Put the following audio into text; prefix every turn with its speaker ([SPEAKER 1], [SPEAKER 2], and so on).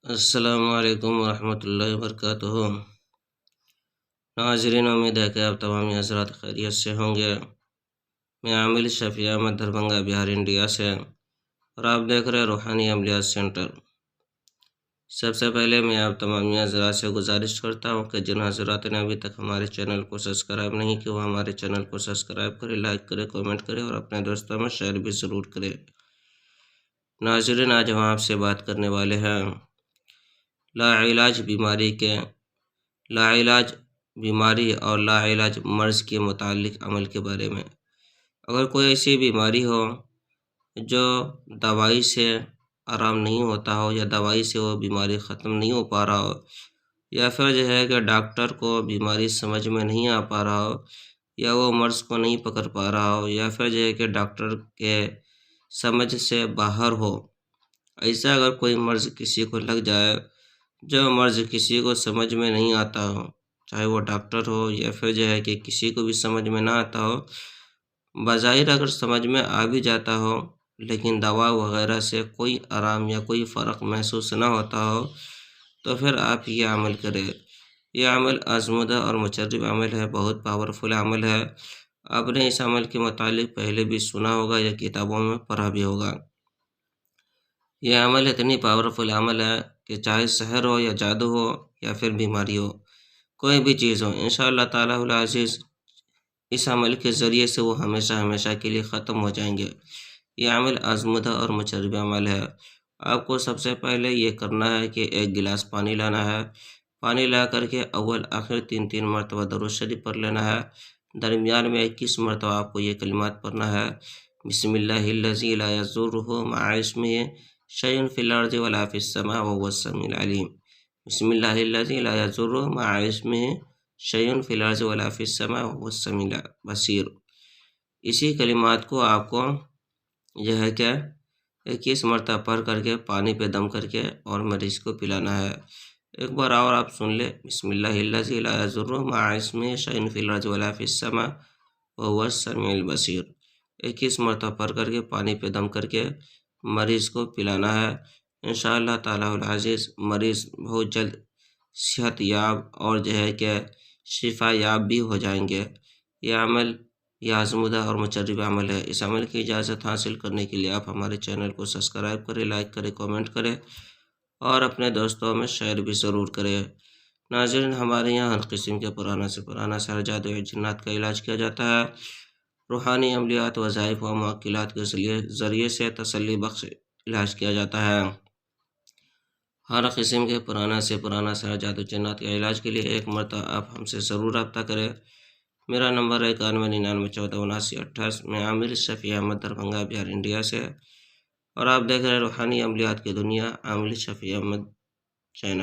[SPEAKER 1] अस्सलामुअलैकुम वरहमतुल्लाहि वबरकातुहू। नाज़रीन, उम्मीद है कि आप तमाम हज़रात खैरियत से होंगे। मैं आमिल शफ़ी अहमद दरभंगा बिहार इंडिया से और आप देख रहे हैं रूहानी अमलियात सेंटर। सबसे पहले मैं आप तमाम हज़रात से गुजारिश करता हूँ कि जिन हज़रात ने अभी तक हमारे चैनल को सब्सक्राइब नहीं किया वो हमारे चैनल को सब्सक्राइब करें, लाइक करें, कमेंट करें और अपने दोस्तों में शेयर भी ज़रूर करें। नाज़रीन, आज हम आपसे बात करने वाले हैं लाइलाज बीमारी और लाइलाज मर्ज़ के मुतालिक अमल के बारे में। अगर कोई ऐसी बीमारी हो जो दवाई से आराम नहीं होता हो या दवाई से वो बीमारी ख़त्म नहीं हो पा रहा हो, या फिर जो है कि डॉक्टर को बीमारी समझ में नहीं आ पा रहा हो, या वो मर्ज़ को नहीं पकड़ पा रहा हो, या फिर जो है कि डॉक्टर के समझ से बाहर हो, ऐसा अगर कोई मर्ज़ किसी को लग जाए, जो मर्ज़ किसी को समझ में नहीं आता हो, चाहे वो डॉक्टर हो या फिर जो है कि किसी को भी समझ में ना आता हो, बज़ाहिर अगर समझ में आ भी जाता हो लेकिन दवा वगैरह से कोई आराम या कोई फ़र्क महसूस ना होता हो, तो फिर आप ये अमल करें। ये अमल आज़मूदा और मुजर्रब अमल है, बहुत पावरफुल अमल है। आपने इस अमल के मुतालिक पहले भी सुना होगा या किताबों में पढ़ा भी होगा। यह अमल इतनी पावरफुल अमल है कि चाहे सहर हो या जादू हो या फिर बीमारी हो, कोई भी चीज़ हो, इंशाअल्लाह ताला उल अज़ीज़ इस अमल के ज़रिए से वो हमेशा हमेशा के लिए ख़त्म हो जाएंगे। यह अमल आज़मूदा और मुजर्रब अमल है। आपको सबसे पहले ये करना है कि एक गिलास पानी लाना है। पानी ला करके अव्वल आखिर 3-3 मरतबा दरूद शरीफ पढ़ लेना है। दरमियान में 21 मरतबा आपको ये कलिमात पढ़ना है। बिस्मिल्लाहिल्लज़ी ला यज़ुर्रुहु मअ इस्मिही शैउन फिल अर्ज़ि वला फिस समा व हुवस समीउल अलीम। बिस्मिल्लाहिल्लज़ी ला यज़ुर्रुहु मअ इस्मिही शैउन फिल अर्ज़ि वला फिस समा व हुवस समीउल बसीर। इसी कलिमात को आपको यह है क्या 21 मरतबा पढ़ करके पानी पे दम करके और मरीज़ को पिलाना है। एक बार और आप सुन ले, बिस्मिल्लाहिल्लज़ी ला यज़ुर्रुहु मअ इस्मिही शैउन फिल अर्ज़ि वला फिस समा व हुवस समीउल बसीर। 21 मरतबा पढ़ करके पानी पे दम करके मरीज़ को पिलाना है। इंशाअल्लाह ताला उल अज़ीज़ मरीज़ बहुत जल्द सेहत याब और जो है कि शिफा याब भी हो जाएंगे। यह अमल यह आज़मूदा और मुजर्रब अमल है। इस अमल की इजाज़त हासिल करने के लिए आप हमारे चैनल को सब्सक्राइब करें, लाइक करें, कमेंट करें और अपने दोस्तों में शेयर भी ज़रूर करें। नाज़रीन, हमारे यहाँ हर किस्म के पुराना से पुराना सहर जादू या जिन्नात का इलाज किया जाता है। रूहानी अमलियात, वज़ाइफ व मुअक्किलात के ज़रिए से तसल्ली बख्श इलाज किया जाता है। हर किस्म के पुराना से पुराना सहर जादू जिन्नात के इलाज के लिए एक मरतबा आप हमसे ज़रूर रब्ता करें। मेरा नंबर है 9199147928। मैं आमिर शफ़ी अहमद दरभंगा बिहार इंडिया से और आप देख रहे हैं रूहानी अमलियात की दुनिया, आमिर शफ़ी अहमद चैनल।